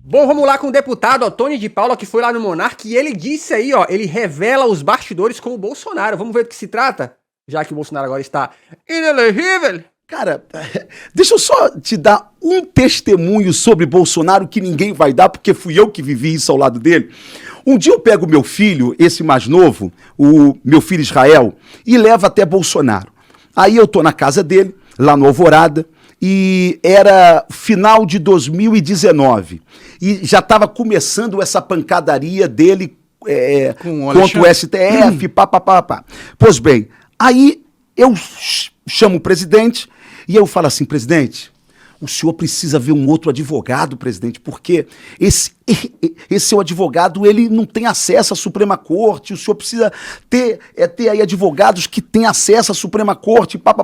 Bom, vamos lá com o deputado Otônio de Paula, que foi lá no Monark, e ele disse aí, ó, ele revela os bastidores com o Bolsonaro. Vamos ver do que se trata? Já que o Bolsonaro agora está inelegível. Cara, deixa eu só te dar um testemunho sobre Bolsonaro que ninguém vai dar, porque fui eu que vivi isso ao lado dele. Um dia eu pego meu filho, esse mais novo, o meu filho Israel, e levo até Bolsonaro. Aí eu tô na casa dele, lá no Alvorada, e era final de 2019. E já estava começando essa pancadaria dele contra o STF, pá. Pois bem, aí eu chamo o presidente e eu falo assim: presidente, o senhor precisa ver um outro advogado, presidente, porque esse seu advogado, ele não tem acesso à Suprema Corte, o senhor precisa ter aí advogados que têm acesso à Suprema Corte, pá.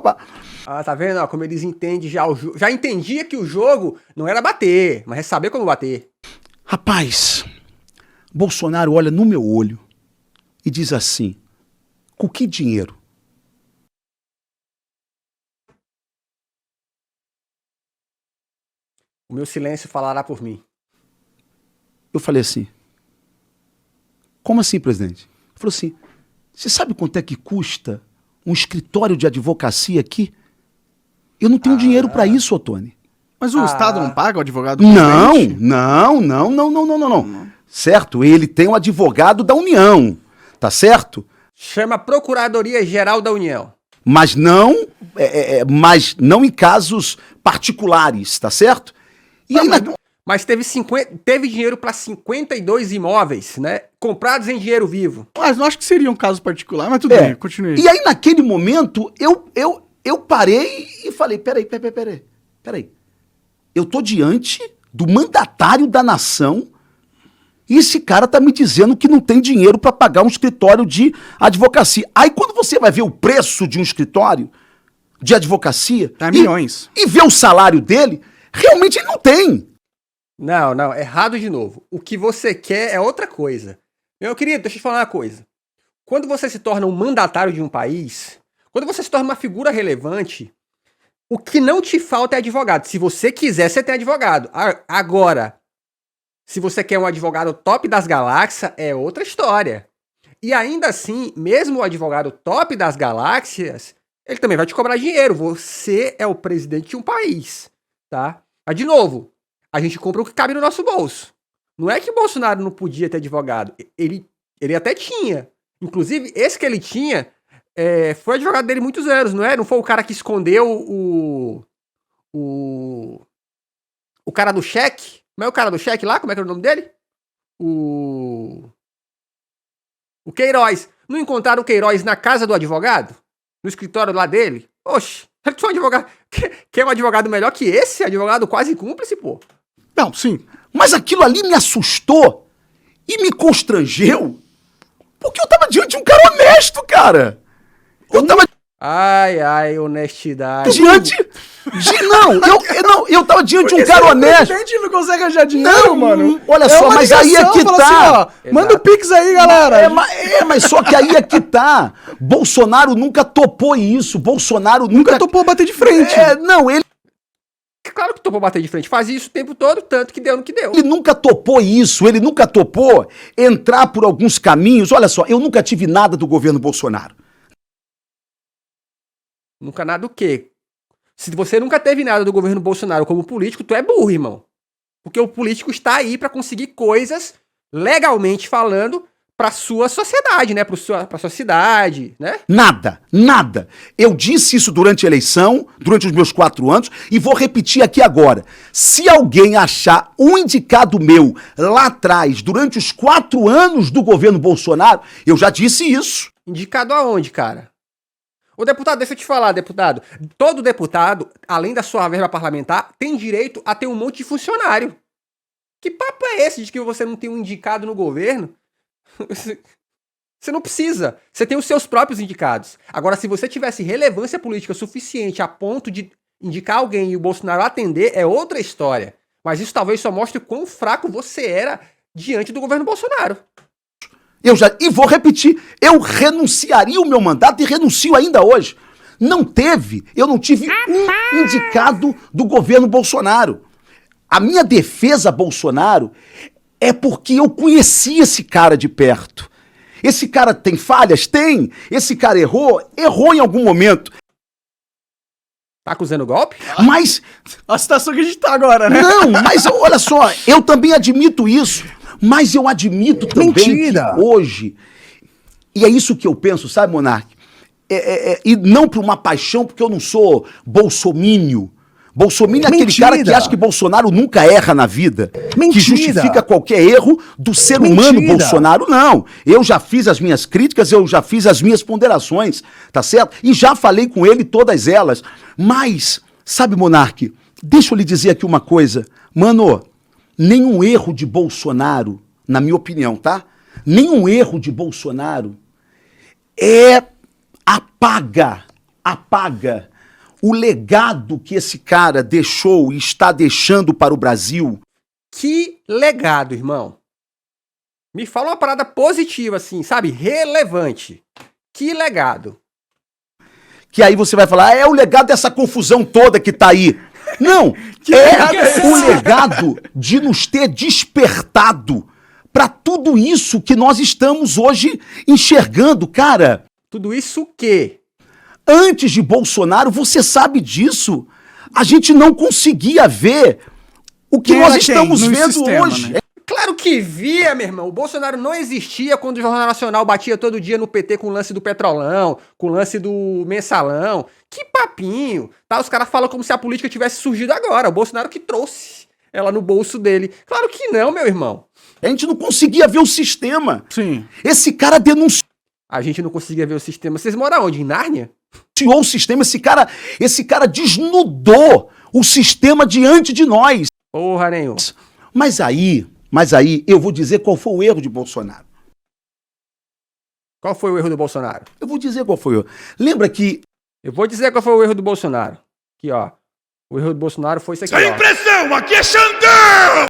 Ah, tá vendo? Ó, como eles entendem já o jogo. Já entendia que o jogo não era bater, mas é saber como bater. Rapaz, Bolsonaro olha no meu olho e diz assim: com que dinheiro? O meu silêncio falará por mim. Eu falei assim: como assim, presidente? Ele falou assim: você sabe quanto é que custa um escritório de advocacia aqui? Eu não tenho dinheiro pra isso, Otônio. Mas o Estado não paga o advogado? Não. Certo? Ele tem um advogado da União, tá certo? Chama Procuradoria-Geral da União. Mas não em casos particulares, tá certo? E aí, mas teve dinheiro para 52 imóveis, né? Comprados em dinheiro vivo. Mas não acho que seria um caso particular, mas tudo bem, continue. E aí, naquele momento, eu parei e falei: peraí. Eu tô diante do mandatário da nação e esse cara tá me dizendo que não tem dinheiro para pagar um escritório de advocacia. Aí, quando você vai ver o preço de um escritório de advocacia... Tá milhões. E ver o salário dele, realmente ele não tem. Não, errado de novo. O que você quer é outra coisa. Meu querido, deixa eu te falar uma coisa. Quando você se torna um mandatário de um país, quando você se torna uma figura relevante, o que não te falta é advogado. Se você quiser, você tem advogado. Agora, se você quer um advogado top das galáxias, é outra história. E ainda assim, mesmo o advogado top das galáxias, ele também vai te cobrar dinheiro. Você é o presidente de um país, tá? Mas, de novo, a gente compra o que cabe no nosso bolso. Não é que o Bolsonaro não podia ter advogado. Ele até tinha. Inclusive, esse que ele tinha foi advogado dele muitos anos, não é? Não foi o cara que escondeu o cara do cheque? Como é o cara do cheque lá? Como é que era o nome dele? O Queiroz. Não encontraram o Queiroz na casa do advogado? No escritório lá dele? Oxe, ele tinha um advogado. Quer um advogado melhor que esse? Advogado quase cúmplice, pô. Não, sim. Mas aquilo ali me assustou e me constrangeu, porque eu tava diante de um cara honesto, cara. Eu tava... Ai, honestidade. Eu tava diante de um cara honesto. A gente não consegue arranjar dinheiro, mano. Olha só, mas aí é que tá. Assim, ó, manda o Pix aí, galera. Mas só que aí é que tá. Bolsonaro nunca topou isso. Bolsonaro nunca topou bater de frente. Ele... Claro que topou bater de frente. Fazia isso o tempo todo, tanto que deu no que deu. Ele nunca topou isso. Ele nunca topou entrar por alguns caminhos. Olha só, eu nunca tive nada do governo Bolsonaro. Nunca nada o quê? Se você nunca teve nada do governo Bolsonaro como político, tu é burro, irmão. Porque o político está aí para conseguir coisas, legalmente falando, pra sua sociedade, né? Pra sua cidade, né? Nada. Eu disse isso durante a eleição, durante os meus 4 anos, e vou repetir aqui agora. Se alguém achar um indicado meu lá atrás, durante os 4 anos do governo Bolsonaro, eu já disse isso. Indicado aonde, cara? Ô, deputado, deixa eu te falar, deputado. Todo deputado, além da sua verba parlamentar, tem direito a ter um monte de funcionário. Que papo é esse de que você não tem um indicado no governo? Você não precisa. Você tem os seus próprios indicados. Agora, se você tivesse relevância política suficiente a ponto de indicar alguém e o Bolsonaro atender, é outra história. Mas isso talvez só mostre o quão fraco você era diante do governo Bolsonaro. E vou repetir, eu renunciaria o meu mandato e renuncio ainda hoje. Eu não tive um indicado do governo Bolsonaro. A minha defesa a Bolsonaro é porque eu conheci esse cara de perto. Esse cara tem falhas? Tem. Esse cara errou? Errou em algum momento. Tá acusando golpe? Mas, A situação que a gente tá agora, né? não, mas olha só, eu também admito isso. Mas eu admito também Mentira. que hoje, e é isso que eu penso, sabe, Monark? E não por uma paixão, porque eu não sou bolsomínio. Bolsominion é aquele Mentira. cara que acha que Bolsonaro nunca erra na vida. Mentira. Que justifica qualquer erro do ser humano Mentira. Bolsonaro. Não. Eu já fiz as minhas críticas, eu já fiz as minhas ponderações, tá certo? E já falei com ele todas elas. Mas, sabe, Monark, deixa eu lhe dizer aqui uma coisa. Mano, nenhum erro de Bolsonaro, na minha opinião, tá? Nenhum erro de Bolsonaro apaga o legado que esse cara deixou e está deixando para o Brasil. Que legado, irmão. Me fala uma parada positiva, assim, sabe? Relevante. Que legado. Que aí você vai falar, é o legado dessa confusão toda que tá aí. Não, é o legado de nos ter despertado para tudo isso que nós estamos hoje enxergando, cara. Tudo isso o quê? Antes de Bolsonaro, você sabe disso, a gente não conseguia ver o que Quem nós era quem? estamos No vendo sistema, hoje. né? Claro que via, meu irmão. O Bolsonaro não existia quando o Jornal Nacional batia todo dia no PT com o lance do Petrolão, com o lance do Mensalão. Que papinho. Tá? Os caras falam como se a política tivesse surgido agora. O Bolsonaro que trouxe ela no bolso dele. Claro que não, meu irmão. A gente não conseguia ver o sistema. Sim. Esse cara denunciou A gente não conseguia ver o sistema. Vocês moram onde? Em Nárnia? o sistema, esse cara desnudou o sistema diante de nós. Porra nenhuma. Mas aí, eu vou dizer qual foi o erro de Bolsonaro. Qual foi o erro do Bolsonaro? Eu vou dizer qual foi o erro. Lembra que Eu vou dizer qual foi o erro do Bolsonaro. Aqui, ó. O erro do Bolsonaro foi isso aqui, ó. Impressão, aqui é Xandão!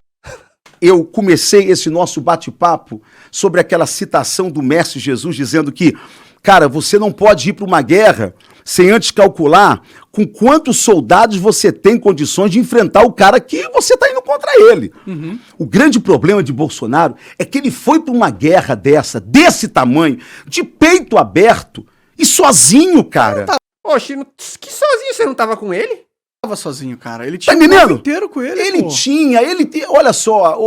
eu comecei esse nosso bate-papo sobre aquela citação do Mestre Jesus dizendo que, cara, você não pode ir para uma guerra sem antes calcular com quantos soldados você tem condições de enfrentar o cara que você está indo contra ele. Uhum. O grande problema de Bolsonaro é que ele foi para uma guerra desse tamanho, de peito aberto e sozinho, cara. Oxe, que sozinho você não tava com ele? Tava sozinho, cara. Ele Tá tinha o entendendo? tempo inteiro com ele, Ele pô. tinha, olha só,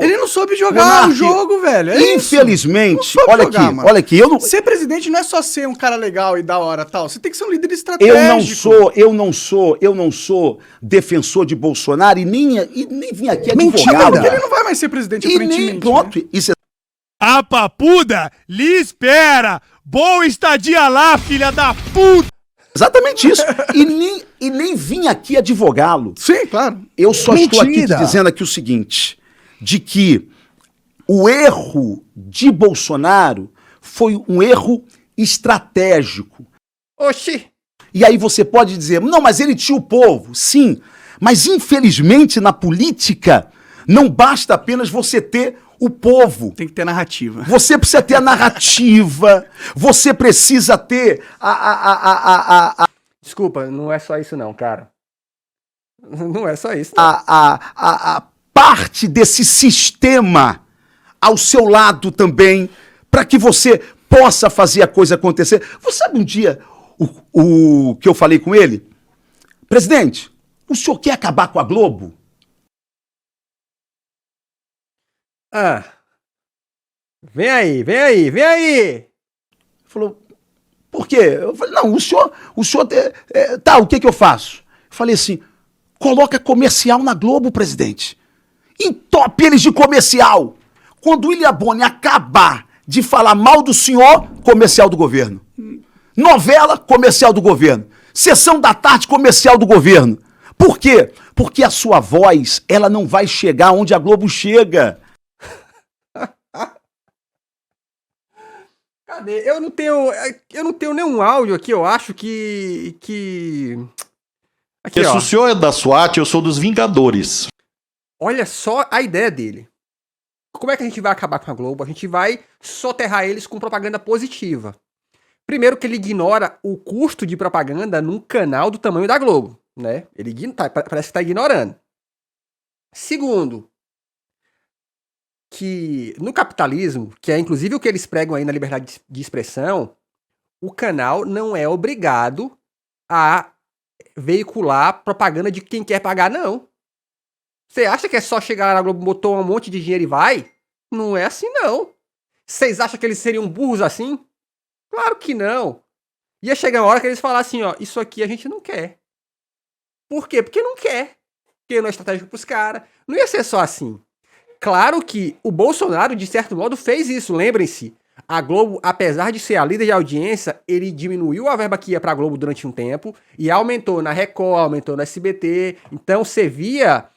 Ele não soube jogar Monark, o jogo, velho. É isso. Não Infelizmente, soube jogar, mano. olha aqui, eu não, Ser presidente não é só ser um cara legal e da hora tal. Você tem que ser um líder estratégico. eu não sou defensor de Bolsonaro e nem vim aqui Mentira, advogado. porque ele não vai mais ser presidente, E aparentemente. nem, pronto, né? isso é A papuda lhe espera! Boa estadia lá, filha da puta! exatamente isso. E nem vim aqui advogá-lo. Sim, claro. Eu só estou aqui te Mentira. dizendo aqui o seguinte, de que o erro de Bolsonaro foi um erro estratégico. Oxi! E aí você pode dizer, não, mas ele tinha o povo. Sim, mas infelizmente na política não basta apenas você ter o povo. Tem que ter narrativa. Você precisa ter a narrativa, você precisa ter Desculpa, não é só isso não, cara. Não é só isso. Não. a parte desse sistema ao seu lado também, para que você possa fazer a coisa acontecer. Você sabe um dia o que eu falei com ele? Presidente, o senhor quer acabar com a Globo? Ah. Vem aí, vem aí, vem aí! Ele falou, por quê? Eu falei, não, o senhor tá, o que que eu faço? Eu falei assim, coloca comercial na Globo, presidente. Entope eles de comercial. Quando o William Bonner acabar de falar mal do senhor, comercial do governo. Novela, comercial do governo. Sessão da tarde, comercial do governo. Por quê? Porque a sua voz, ela não vai chegar onde a Globo chega. Cadê? Eu não tenho nenhum áudio aqui, eu acho que... Aqui, Porque se ó. o senhor é da SWAT, eu sou dos Vingadores. Olha só a ideia dele. Como é que a gente vai acabar com a Globo? A gente vai soterrar eles com propaganda positiva. Primeiro que ele ignora o custo de propaganda num canal do tamanho da Globo, né? Parece que tá ignorando. Segundo, que no capitalismo, que é inclusive o que eles pregam aí na liberdade de expressão, o canal não é obrigado a veicular propaganda de quem quer pagar, não. Você acha que é só chegar lá na Globo, botou um monte de dinheiro e vai? Não é assim, não. Vocês acham que eles seriam burros assim? Claro que não. Ia chegar uma hora que eles falassem, ó, isso aqui a gente não quer. Por quê? Porque não quer. Porque não é estratégico pros caras. Não ia ser só assim. Claro que o Bolsonaro, de certo modo, fez isso. Lembrem-se, a Globo, apesar de ser a líder de audiência, ele diminuiu a verba que ia pra Globo durante um tempo e aumentou na Record, aumentou na SBT. Então você via...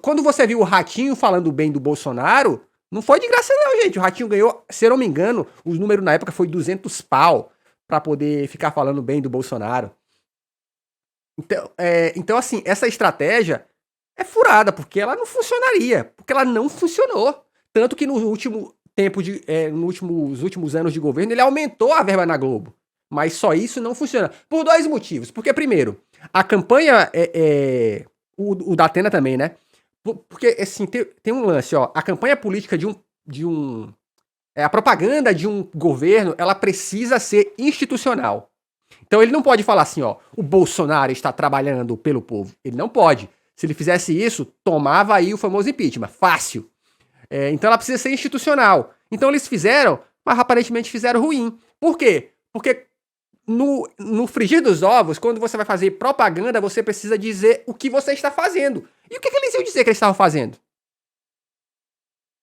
quando você viu o Ratinho falando bem do Bolsonaro, não foi de graça não, gente. O Ratinho ganhou, se eu não me engano, os números na época foi 200 pau pra poder ficar falando bem do Bolsonaro. Então, assim, essa estratégia é furada, porque ela não funcionaria, porque ela não funcionou. Tanto que no último tempo nos últimos anos de governo, ele aumentou a verba na Globo. Mas só isso não funciona. Por dois motivos. Porque, primeiro, a campanha, o da Atena também, né? Porque, assim, tem um lance, ó. A campanha política a propaganda de um governo, ela precisa ser institucional. Então ele não pode falar assim, ó, o Bolsonaro está trabalhando pelo povo. Ele não pode. Se ele fizesse isso, tomava aí o famoso impeachment. Fácil. Então ela precisa ser institucional. Então eles fizeram, mas aparentemente fizeram ruim. Por quê? Porque no frigir dos ovos, quando você vai fazer propaganda, você precisa dizer o que você está fazendo. E o que eles iam dizer que eles estavam fazendo?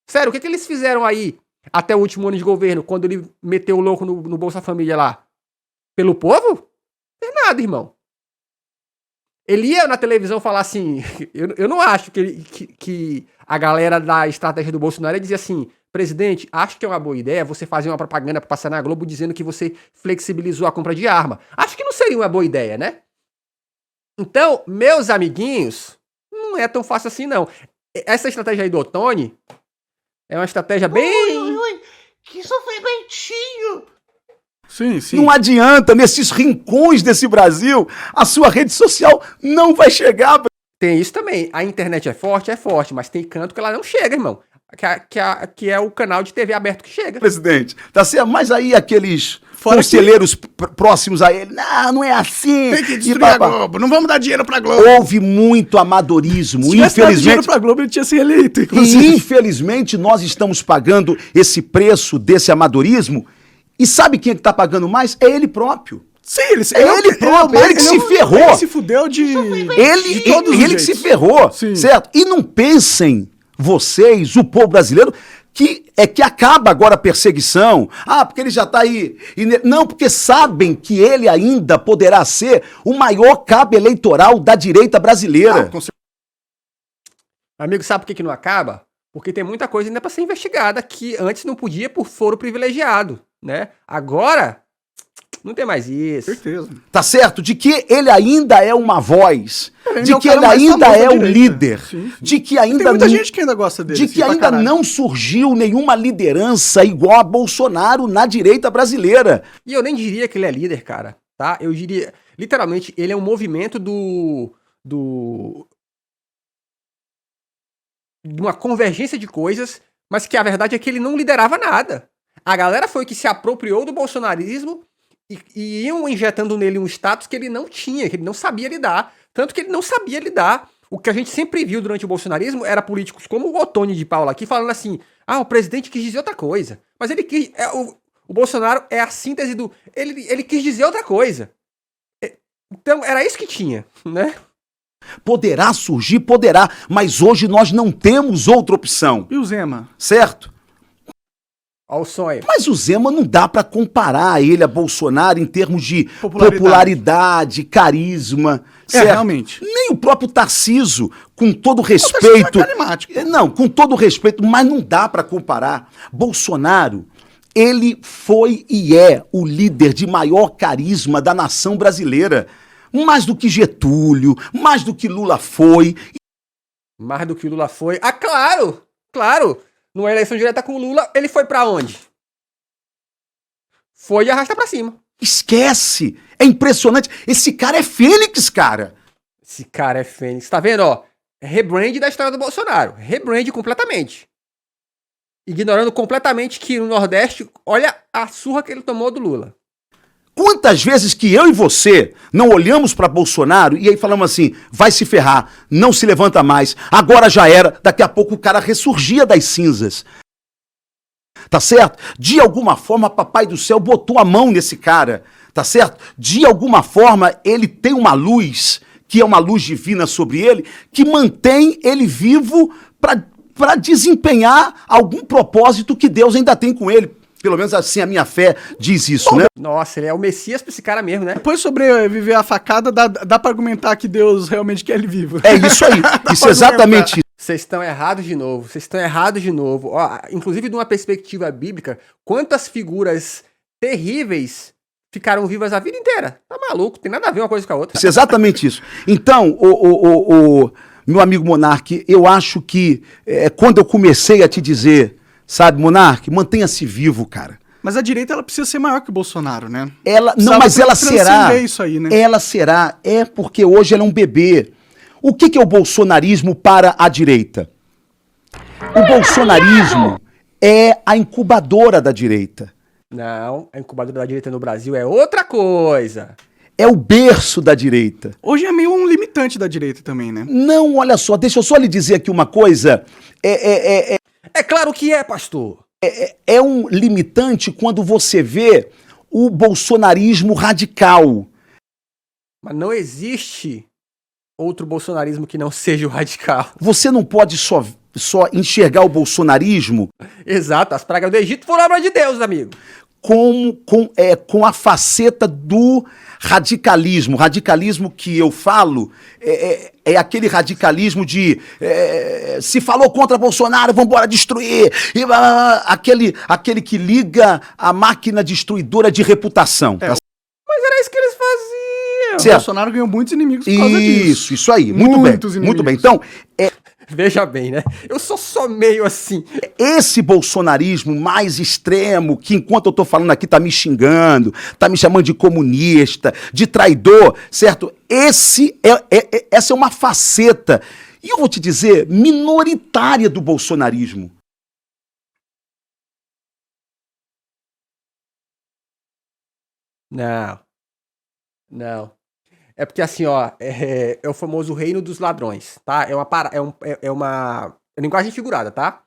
Sério, o que eles fizeram aí até o último ano de governo, quando ele meteu o louco no Bolsa Família lá? Pelo povo? Não tem nada, irmão. Ele ia na televisão falar assim... Eu não acho que a galera da estratégia do Bolsonaro ia dizer assim... Presidente, acho que é uma boa ideia você fazer uma propaganda pra passar na Globo dizendo que você flexibilizou a compra de arma. Acho que não seria uma boa ideia, né? Então, meus amiguinhos, não é tão fácil assim, não. Essa estratégia aí do Ottoni é uma estratégia bem... Ui, que sofrimentinho! Sim, sim. Não adianta, nesses rincões desse Brasil, a sua rede social não vai chegar. Tem isso também. A internet é forte, mas tem canto que ela não chega, irmão. Que é o canal de TV aberto que chega. Presidente, tá certo? Mas aí aqueles conselheiros próximos a ele, não é assim. Tem que destruir a Globo, não vamos dar dinheiro pra Globo. Houve muito amadorismo. Se tivesse dado dinheiro Infelizmente, pra Globo, ele tinha se eleito, e inclusive. infelizmente nós estamos pagando esse preço desse amadorismo. E sabe quem é que tá pagando mais? É ele próprio. Sim, ele próprio, ele que se ferrou. Ele se fudeu de todos os Ele que se jeitos. ferrou, Sim. certo? E não pensem, vocês, o povo brasileiro, que acaba agora a perseguição. Porque ele já tá aí. Não, porque sabem que ele ainda poderá ser o maior cabo eleitoral da direita brasileira. Amigo, sabe por que não acaba? Porque tem muita coisa ainda pra ser investigada que antes não podia por foro privilegiado, né? Agora, não tem mais isso. Certeza. Tá certo? De que ele ainda é uma voz. Ele De é o que cara ele mais ainda famoso é da o direita. líder. Sim, sim. De que ainda Tem muita não- gente que ainda gosta dele. de sim, que pra ainda caralho. não surgiu nenhuma liderança igual a Bolsonaro na direita brasileira. E eu nem diria que ele é líder, cara, tá? Eu diria, literalmente, ele é um movimento de uma convergência de coisas, mas que a verdade é que ele não liderava nada. A galera foi que se apropriou do bolsonarismo e iam injetando nele um status que ele não tinha, que ele não sabia lidar. Tanto que ele não sabia lidar. O que a gente sempre viu durante o bolsonarismo era políticos como o Ottoni de Paula aqui falando assim, o presidente quis dizer outra coisa. Mas ele quis... O Bolsonaro é a síntese do... Ele quis dizer outra coisa. Então, era isso que tinha, né? Poderá surgir, poderá, mas hoje nós não temos outra opção, E o Zema? certo? Olha o sonho. Mas o Zema não dá pra comparar ele a Bolsonaro em termos de Popularidade. popularidade, carisma, certo? Realmente. Nem o próprio Tarciso, com todo Tarcísio respeito... é carismático. Não, com todo respeito, mas não dá pra comparar. Bolsonaro, ele foi e é o líder de maior carisma da nação brasileira. Mais do que Getúlio, mais do que Lula foi. Mais do que o Lula foi. Claro! Claro! Numa eleição direta com o Lula, ele foi pra onde? Foi e arrasta pra cima. Esquece! É impressionante. Esse cara é Fênix, cara. Esse cara é fênix. Tá vendo, ó? rebrand da história do Bolsonaro. Rebrand completamente. Ignorando completamente que no Nordeste, olha a surra que ele tomou do Lula. Quantas vezes que eu e você não olhamos para Bolsonaro e aí falamos assim, vai se ferrar, não se levanta mais, agora já era, daqui a pouco o cara ressurgia das cinzas. Tá certo? De alguma forma, papai do céu botou a mão nesse cara, tá certo? De alguma forma, ele tem uma luz, que é uma luz divina sobre ele, que mantém ele vivo para desempenhar algum propósito que Deus ainda tem com ele. Pelo menos assim a minha fé diz isso, né? Nossa, ele é o Messias pra esse cara mesmo, né? Depois sobreviver a facada, dá pra argumentar que Deus realmente quer ele vivo. É isso aí. Isso é exatamente isso. Vocês estão errados de novo. Vocês estão errados de novo. Ó, inclusive, de uma perspectiva bíblica, quantas figuras terríveis ficaram vivas a vida inteira? Tá maluco? Tem nada a ver uma coisa com a outra. Isso é exatamente isso. Então, o meu amigo Monark, eu acho que quando eu comecei a te dizer, sabe, Monark, mantenha-se vivo, cara. Mas a direita, ela precisa ser maior que o Bolsonaro, né? Não, mas ela será. Isso aí, né? Ela será. É porque hoje ela é um bebê. O que é o bolsonarismo para a direita? O bolsonarismo é a incubadora da direita. Não, a incubadora da direita no Brasil é outra coisa. É o berço da direita. Hoje é meio um limitante da direita também, né? Não, olha só, deixa eu só lhe dizer aqui uma coisa. É claro que é, pastor. É um limitante quando você vê o bolsonarismo radical. Mas não existe outro bolsonarismo que não seja o radical. Você não pode só enxergar o bolsonarismo Exato, as pragas do Egito foram obra de Deus, amigo. com a faceta do radicalismo. Radicalismo que eu falo é aquele radicalismo de se falou contra Bolsonaro, vamos embora destruir. E, aquele que liga a máquina destruidora de reputação. Tá? Mas era isso que eles faziam. O Certo. Bolsonaro ganhou muitos inimigos por causa disso. Isso aí. Muito Muitos bem. inimigos. Muito bem. Então, Veja bem, né? Eu sou só meio assim. esse bolsonarismo mais extremo, que enquanto eu tô falando aqui tá me xingando, tá me chamando de comunista, de traidor, certo? Essa é uma faceta, e eu vou te dizer, minoritária do bolsonarismo. Não. Não. É porque assim, ó, é o famoso reino dos ladrões, tá? É uma linguagem figurada, tá?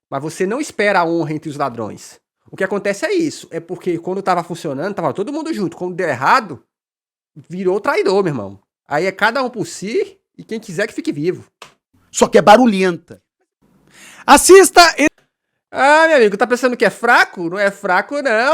Mas você não espera a honra entre os ladrões. O que acontece é isso. É porque quando tava funcionando, tava todo mundo junto. Quando deu errado, virou traidor, meu irmão. Aí é cada um por si e quem quiser que fique vivo. Só que é barulhenta. Assista! Ah, meu amigo, tá pensando que é fraco? Não é fraco, não.